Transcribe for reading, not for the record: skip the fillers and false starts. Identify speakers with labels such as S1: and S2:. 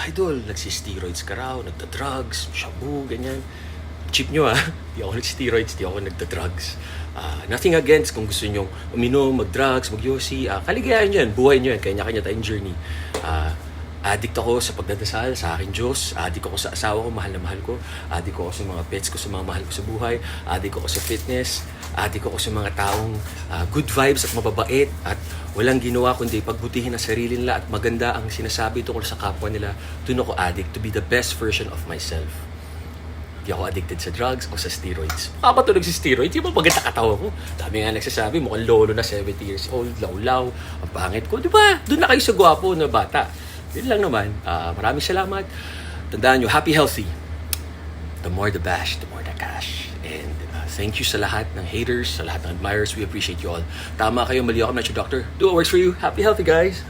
S1: Idol, nagsi-steroids ka raw, nagda-drugs, shabu, ganyan. Cheap nyo di ako nag-steroids, di ako nagda-drugs. Nothing against kung gusto nyo uminom, mag-drugs, mag-yosi. Kaligayahan yan, buhay nyo yan, kanya-kanya tayong journey. Addict ako sa pagdadasal sa aking Diyos. Addict ako sa asawa ko, mahal na mahal ko. Addict ako sa mga pets ko, sa mga mahal ko sa buhay. Addict ako sa fitness. Addict ako sa mga taong good vibes at mababait at walang ginawa kundi pagbutihin ang sarili nila at maganda ang sinasabi tungkol sa kapwa nila. Doon ako addict to be the best version of myself. Di ako addicted sa drugs o sa steroids. Kapatulog sa steroids, di ba maganda katawa ko? Dami nga nagsasabi, mukhang lolo na 70 years old, law-law, ang pangit ko. Di ba? Doon na kayo sa gwapo na bata. Yun lang naman. Maraming salamat. Tandaan nyo, happy, healthy. The more the bash, the more the cash. And thank you sa lahat ng haters, sa lahat ng admirers. We appreciate you all. Tama kayo, mali ako. I'm not your doctor. Do what works for you. Happy, healthy, guys.